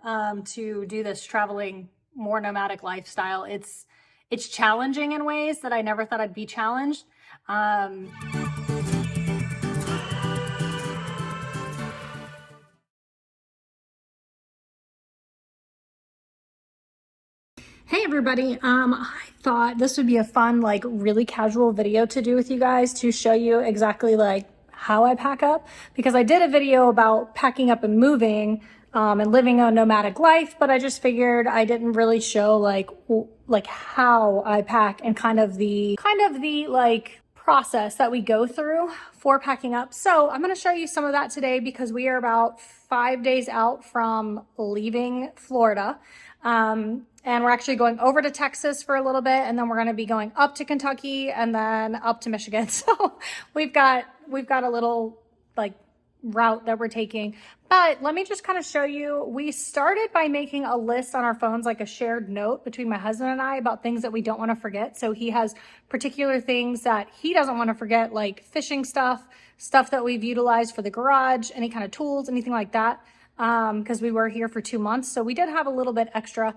to do this traveling, more nomadic lifestyle. It's challenging in ways that I never thought I'd be challenged. Hey everybody, I thought this would be a fun, like really casual video to do with you guys to show you exactly like how I pack up, because I did a video about packing up and moving and living a nomadic life, but I just figured I didn't really show like how I pack and kind of the like process that we go through for packing up. So I'm going to show you some of that today because we are about 5 days out from leaving Florida. And we're actually going over to Texas for a little bit, and then we're going to be going up to Kentucky and then up to Michigan. So we've got a little like route that we're taking. But let me just kind of show you. We started by making a list on our phones, like a shared note between my husband and I about things that we don't want to forget. So he has particular things that he doesn't want to forget, like fishing stuff that we've utilized for the garage, any kind of tools, anything like that. Because we were here for 2 months. So we did have a little bit extra.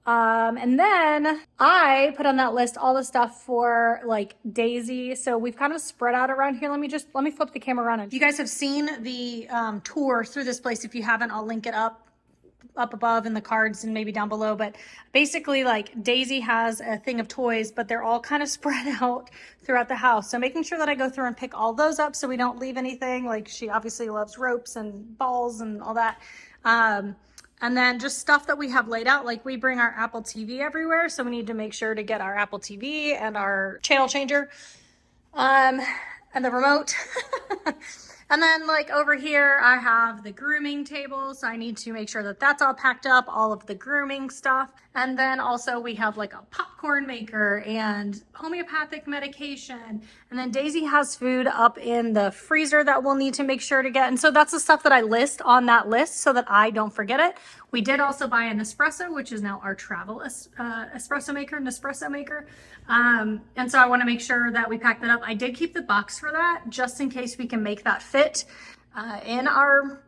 And then I put on that list all the stuff for like Daisy. So we've kind of spread out around here. Let me flip the camera around. You guys have seen the tour through this place. If you haven't, I'll link it up above in the cards and maybe down below. But basically, like, Daisy has a thing of toys, but they're all kind of spread out throughout the house. So making sure that I go through and pick all those up so we don't leave anything. Like, she obviously loves ropes and balls and all that. And then just stuff that we have laid out, like we bring our Apple TV everywhere. So we need to make sure to get our Apple TV and our channel changer, and the remote. And then like over here, I have the grooming table. So I need to make sure that that's all packed up, all of the grooming stuff. And then also we have like a popcorn maker and homeopathic medication. And then Daisy has food up in the freezer that we'll need to make sure to get. And so that's the stuff that I list on that list so that I don't forget it. We did also buy an espresso, which is now our travel espresso maker. And so I want to make sure that we pack that up. I did keep the box for that just in case we can make that fit in our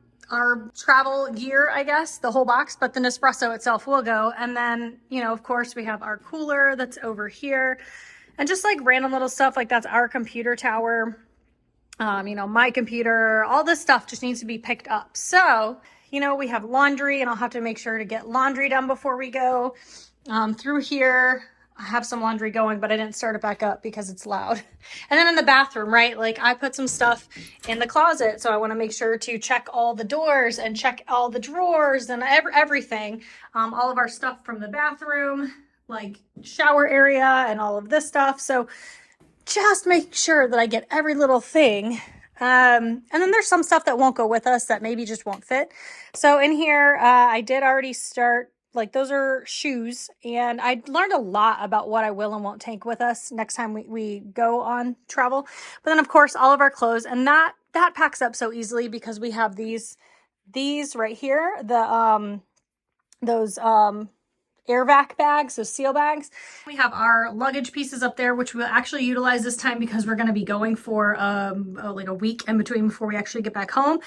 travel gear, I guess, the whole box, but the Nespresso itself will go. And then, you know, of course we have our cooler that's over here and just like random little stuff. Like that's our computer tower. You know, my computer, all this stuff just needs to be picked up. So, you know, we have laundry and I'll have to make sure to get laundry done before we go. Through here, I have some laundry going, but I didn't start it back up because it's loud. And then in the bathroom, right? Like I put some stuff in the closet. So I want to make sure to check all the doors and check all the drawers and everything. All of our stuff from the bathroom, like shower area and all of this stuff. So just make sure that I get every little thing. And then there's some stuff that won't go with us that maybe just won't fit. So in here, I did already start, like those are shoes, and I learned a lot about what I will and won't take with us next time we go on travel. But then of course, all of our clothes, and that packs up so easily because we have these right here, those air vac bags, so seal bags. We have our luggage pieces up there, which we'll actually utilize this time because we're going to be going for like a week in between before we actually get back home.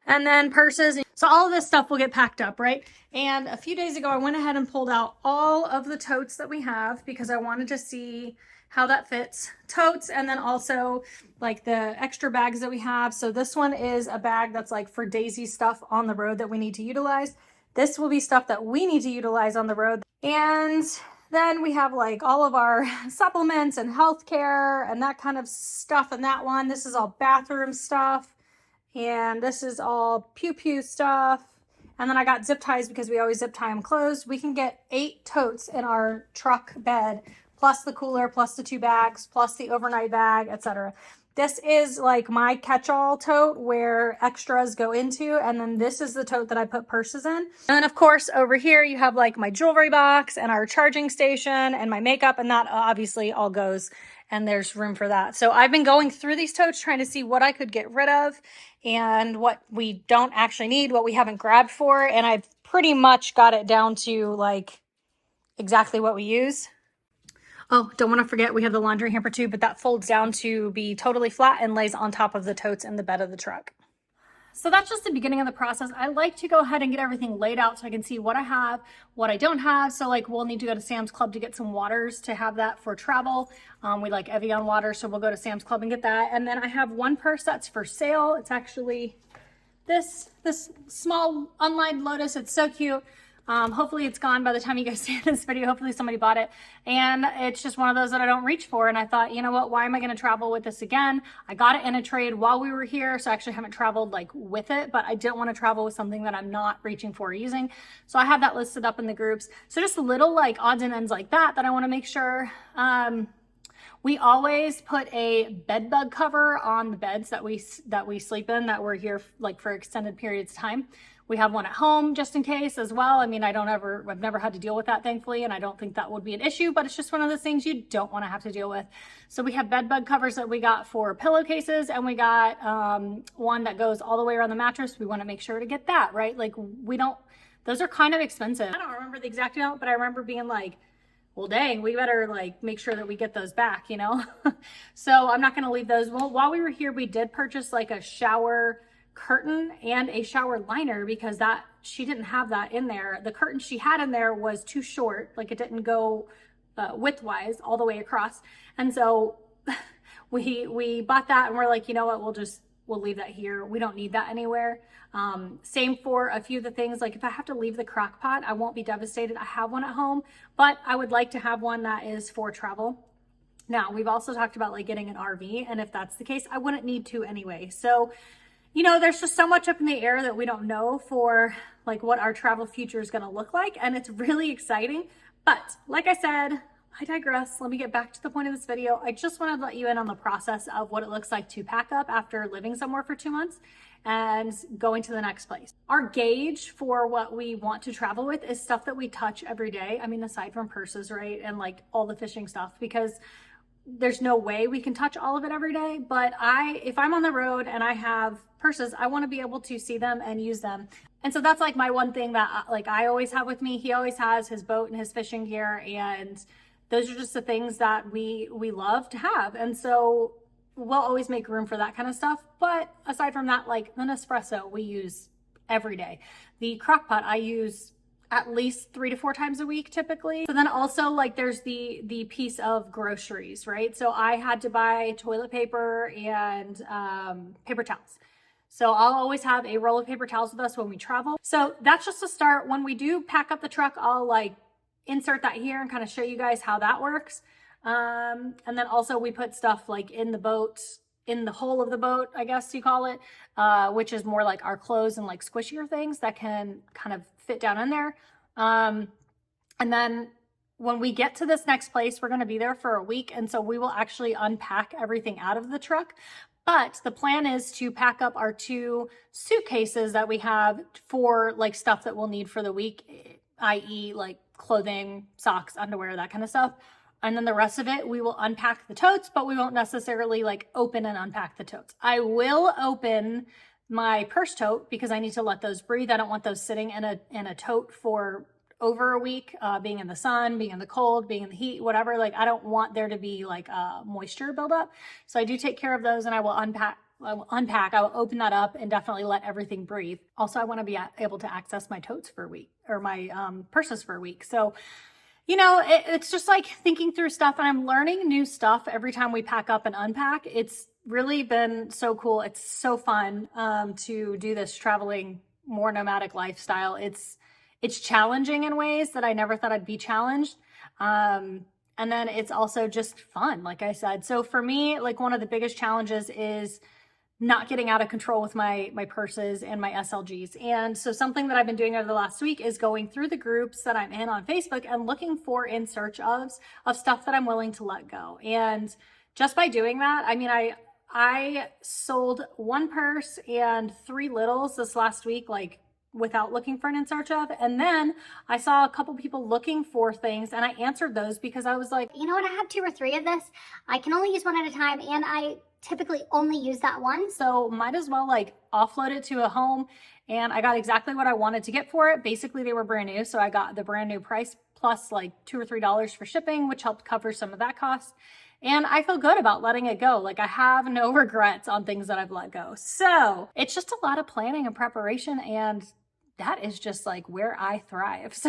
And then purses. So all of this stuff will get packed up, right? And a few days ago, I went ahead and pulled out all of the totes that we have because I wanted to see how that fits. Totes, and then also like the extra bags that we have. So this one is a bag that's like for Daisy stuff on the road that we need to utilize. This will be stuff that we need to utilize on the road. And then we have like all of our supplements and healthcare and that kind of stuff in that one. This is all bathroom stuff. And this is all pew stuff. And then I got zip ties because we always zip tie them closed. We can get 8 totes in our truck bed, plus the cooler, plus the 2 bags, plus the overnight bag, etc. This is like my catch-all tote where extras go into, and then this is the tote that I put purses in. And then of course over here you have like my jewelry box and our charging station and my makeup, and that obviously all goes, and there's room for that. So I've been going through these totes trying to see what I could get rid of and what we don't actually need, what we haven't grabbed for, and I've pretty much got it down to like exactly what we use. Oh, don't want to forget we have the laundry hamper too, but that folds down to be totally flat and lays on top of the totes in the bed of the truck. So that's just the beginning of the process. I like to go ahead and get everything laid out so I can see what I have, what I don't have. So like we'll need to go to Sam's Club to get some waters to have that for travel. We like Evian water, so we'll go to Sam's Club and get that. And then I have one purse that's for sale. It's actually this small unlined lotus. It's so cute. Hopefully it's gone by the time you guys see this video. Hopefully somebody bought it. And it's just one of those that I don't reach for. And I thought, you know what, why am I going to travel with this again? I got it in a trade while we were here. So I actually haven't traveled like with it, but I didn't want to travel with something that I'm not reaching for or using. So I have that listed up in the groups. So just little like odds and ends like that I want to make sure. We always put a bed bug cover on the beds that we sleep in, that we're here like for extended periods of time. We have one at home just in case as well. I mean, I've never had to deal with that, thankfully, and I don't think that would be an issue, but it's just one of those things you don't want to have to deal with. So we have bed bug covers that we got for pillowcases, and we got one that goes all the way around the mattress. We want to make sure to get that, right? Like those are kind of expensive. I don't remember the exact amount, but I remember being like, well, dang, we better like make sure that we get those back, you know? So I'm not going to leave those. Well, while we were here, we did purchase like a shower curtain and a shower liner because she didn't have that in there. The curtain she had in there was too short, like it didn't go widthwise all the way across. And so we bought that and we're like, you know what, we'll leave that here. We don't need that anywhere. Same for a few of the things, like if I have to leave the crock pot, I won't be devastated. I have one at home, but I would like to have one that is for travel. Now, we've also talked about like getting an RV, and if that's the case, I wouldn't need to anyway. So, you know, there's just so much up in the air that we don't know for like what our travel future is going to look like, and it's really exciting. But like I said, I digress. Let me get back to the point of this video. I just wanted to let you in on the process of what it looks like to pack up after living somewhere for 2 months and going to the next place. Our gauge for what we want to travel with is stuff that we touch every day. I mean, aside from purses, right? And like all the fishing stuff, because there's no way we can touch all of it every day. But if I'm on the road and I have purses, I want to be able to see them and use them. And so that's like my one thing that like I always have with me. He always has his boat and his fishing gear, and those are just the things that we love to have. And so we'll always make room for that kind of stuff. But aside from that, like the Nespresso we use every day. The crock pot I use at least 3 to 4 times a week typically. So then also like there's the piece of groceries, right? So I had to buy toilet paper and paper towels. So I'll always have a roll of paper towels with us when we travel. So that's just a start. When we do pack up the truck, I'll like insert that here and kind of show you guys how that works. And then also we put stuff like in the boat, in the hole of the boat, I guess you call it, which is more like our clothes and like squishier things that can kind of fit down in there. And then when we get to this next place, we're going to be there for a week. And so we will actually unpack everything out of the truck. But the plan is to pack up our 2 suitcases that we have for like stuff that we'll need for the week, i.e. like clothing, socks, underwear, that kind of stuff. And then the rest of it, we will unpack the totes, but we won't necessarily like open and unpack the totes. I will open my purse tote because I need to let those breathe. I don't want those sitting in a tote for over a week, being in the sun, being in the cold, being in the heat, whatever. Like I don't want there to be like moisture buildup. So I do take care of those, and I will unpack. I will open that up and definitely let everything breathe. Also, I want to be able to access my totes for a week, or my purses for a week. So, you know, it's just like thinking through stuff, and I'm learning new stuff every time we pack up and unpack. It's really been so cool. It's so fun to do this traveling, more nomadic lifestyle. It's challenging in ways that I never thought I'd be challenged. And then it's also just fun, like I said. So for me, like one of the biggest challenges is not getting out of control with my purses and my SLGs. And so something that I've been doing over the last week is going through the groups that I'm in on Facebook and looking for in search of stuff that I'm willing to let go. And just by doing that, I mean, I sold 1 purse and 3 littles this last week, like without looking for an in search of. And then I saw a couple people looking for things, and I answered those because I was like, you know what, I have 2 or 3 of this. I can only use one at a time, and I typically only use that one. So might as well like offload it to a home. And I got exactly what I wanted to get for it. Basically, they were brand new. So I got the brand new price plus like $2 or $3 for shipping, which helped cover some of that cost. And I feel good about letting it go. Like I have no regrets on things that I've let go. So it's just a lot of planning and preparation, and that is just like where I thrive.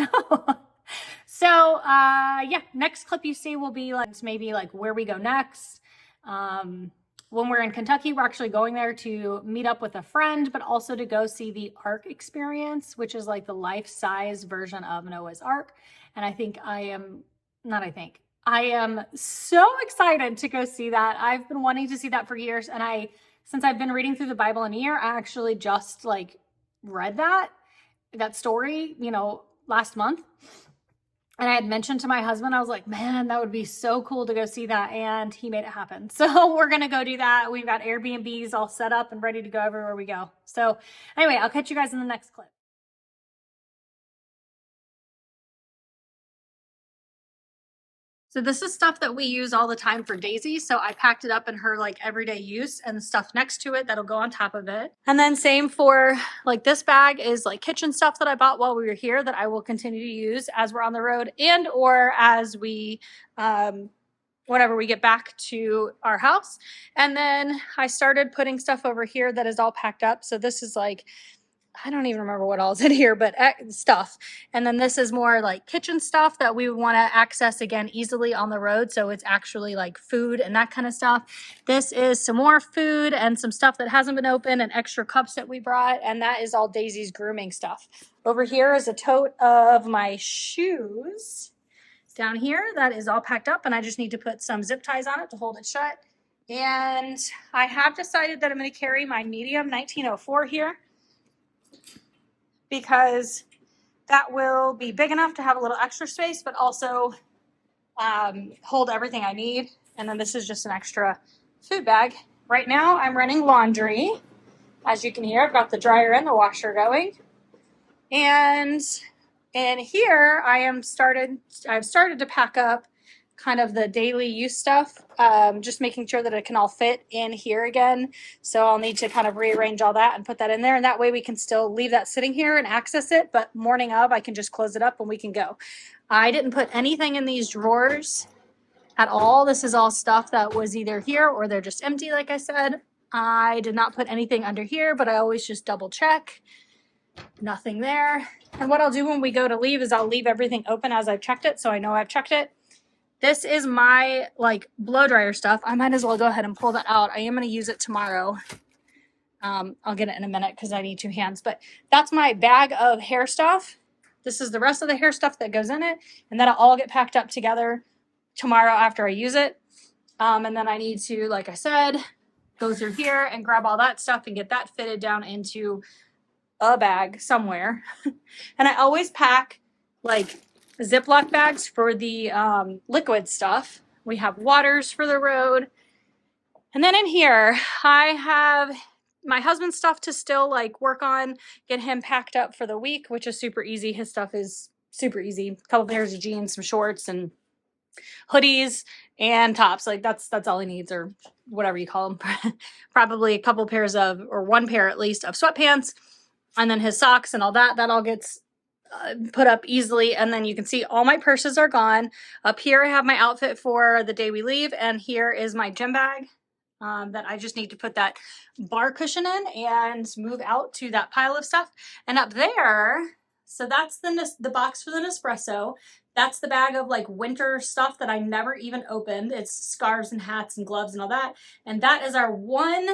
Yeah, next clip you see will be like maybe like where we go next. When we're in Kentucky, we're actually going there to meet up with a friend, but also to go see the Ark experience, which is like the life-size version of Noah's Ark. And I am so excited to go see that. I've been wanting to see that for years. And since I've been reading through the Bible in a year, I actually just like read that story, last month. And I had mentioned to my husband, I was like, man, that would be so cool to go see that. And he made it happen. So we're going to go do that. We've got Airbnbs all set up and ready to go everywhere we go. So anyway, I'll catch you guys in the next clip. So this is stuff that we use all the time for Daisy. So I packed it up in her like everyday use, and the stuff next to it that'll go on top of it. And then same for like this bag is like kitchen stuff that I bought while we were here that I will continue to use as we're on the road and or as we, whenever we get back to our house. And then I started putting stuff over here that is all packed up. So this is like, I don't even remember what all is in here, but stuff. And then this is more like kitchen stuff that we want to access again easily on the road. So it's actually like food and that kind of stuff. This is some more food and some stuff that hasn't been opened and extra cups that we brought. And that is all Daisy's grooming stuff. Over here is a tote of my shoes. Down here, that is all packed up, and I just need to put some zip ties on it to hold it shut. And I have decided that I'm going to carry my medium 1904 here, because that will be big enough to have a little extra space, but also hold everything I need. And then this is just an extra food bag. Right now I'm running laundry. As you can hear, I've got the dryer and the washer going. And in here I've started to pack up kind of the daily use stuff, just making sure that it can all fit in here again. So I'll need to kind of rearrange all that and put that in there. And that way we can still leave that sitting here and access it. But morning of, I can just close it up and we can go. I didn't put anything in these drawers at all. This is all stuff that was either here or they're just empty, like I said. I did not put anything under here, but I always just double check. Nothing there. And what I'll do when we go to leave is I'll leave everything open as I've checked it, so I know I've checked it. This is my like blow dryer stuff. I might as well go ahead and pull that out. I am going to use it tomorrow. I'll get it in a minute because I need two hands, but that's my bag of hair stuff. This is the rest of the hair stuff that goes in it, and that'll all get packed up together tomorrow after I use it. And then I need to, like I said, go through here and grab all that stuff and get that fitted down into a bag somewhere. And I always pack like Ziploc bags for the liquid stuff. We have waters for the road. And then in here, I have my husband's stuff to still like work on, get him packed up for the week, which is super easy. His stuff is super easy. A couple pairs of jeans, some shorts, and hoodies and tops. Like that's all he needs, or whatever you call them. Probably a couple pairs of, or one pair at least, of sweatpants. And then his socks and all that all gets put up easily. And then you can see all my purses are gone. Up here I have my outfit for the day we leave, and here is my gym bag that I just need to put that bar cushion in and move out to that pile of stuff. And up there, so that's the box for the Nespresso. That's the bag of like winter stuff that I never even opened. It's scarves and hats and gloves and all that. And that is our one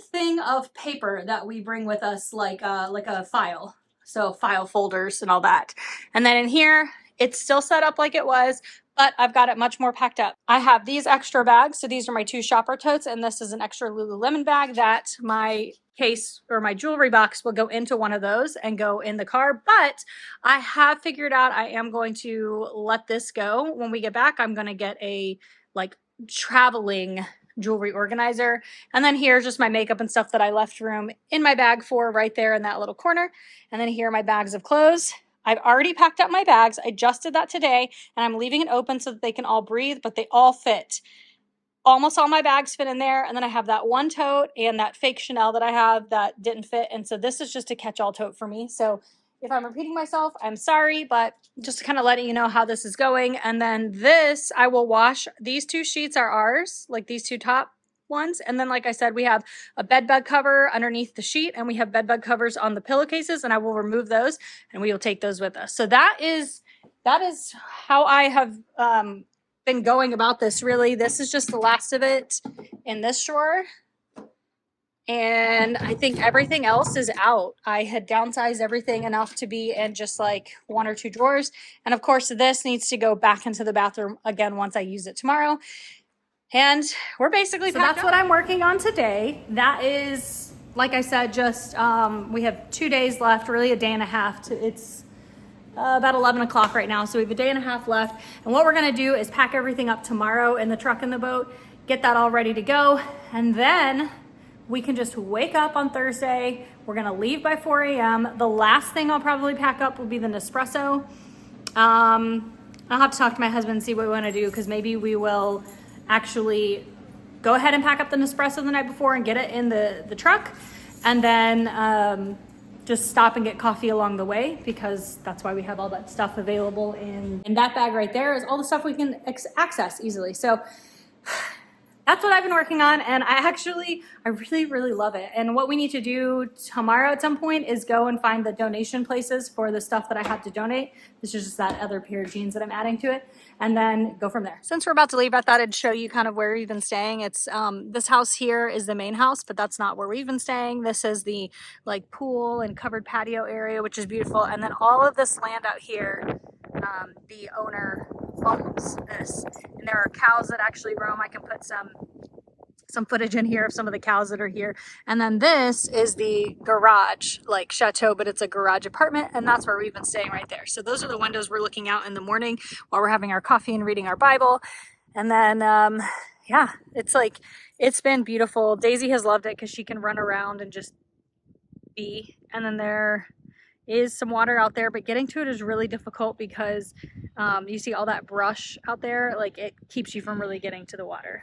thing of paper that we bring with us, like a file. So file folders and all that. And then in here, it's still set up like it was, but I've got it much more packed up. I have these extra bags. So these are my 2 shopper totes, and this is an extra Lululemon bag that my case or my jewelry box will go into one of those and go in the car. But I have figured out I am going to let this go. When we get back, I'm going to get a like traveling jewelry organizer. And then here's just my makeup and stuff that I left room in my bag for right there in that little corner. And then here are my bags of clothes. I've already packed up my bags. I just did that today, and I'm leaving it open so that they can all breathe, but they all fit. Almost all my bags fit in there. And then I have that one tote and that fake Chanel that I have that didn't fit. And so this is just a catch-all tote for me. So If I'm repeating myself, I'm sorry, but just kind of letting you know how this is going. And then this, I will wash. These 2 sheets are ours, like these 2 top ones. And then, like I said, we have a bed bug cover underneath the sheet, and we have bed bug covers on the pillowcases, and I will remove those and we will take those with us. So that is how I have been going about this. Really, this is just the last of it in this drawer. And I think everything else is out. I had downsized everything enough to be in just like 1 or 2 drawers. And of course, this needs to go back into the bathroom again once I use it tomorrow. And we're basically so that's what I'm working on today. That is, like I said, just we have 2 days left, really a day and a half. It's about 11 o'clock right now, so we have a day and a half left. And what we're gonna do is pack everything up tomorrow in the truck and the boat, get that all ready to go, and then we can just wake up on Thursday. We're gonna leave by 4 a.m. The last thing I'll probably pack up will be the Nespresso. I'll have to talk to my husband and see what we wanna do, because maybe we will actually go ahead and pack up the Nespresso the night before and get it in the truck, and then just stop and get coffee along the way, because that's why we have all that stuff available in that bag right there is all the stuff we can access easily. So that's what I've been working on, and I really love it. And what we need to do tomorrow at some point is go and find the donation places for the stuff that I had to donate. This is just that other pair of jeans that I'm adding to it, and then go from there. Since we're about to leave, I thought I'd show you kind of where we've been staying. It's this house here is the main house, but that's not where we've been staying. This is the like pool and covered patio area, which is beautiful. And then all of this land out here, the owner owns this, and there are cows that actually roam. I can put some footage in here of some of the cows that are here. And then this is the garage, like chateau, but it's a garage apartment, and that's where we've been staying right there. So those are the windows we're looking out in the morning while we're having our coffee and reading our Bible. And then yeah, it's been beautiful. Daisy has loved it because she can run around and just be. And then there is some water out there, but getting to it is really difficult because you see all that brush out there, like it keeps you from really getting to the water.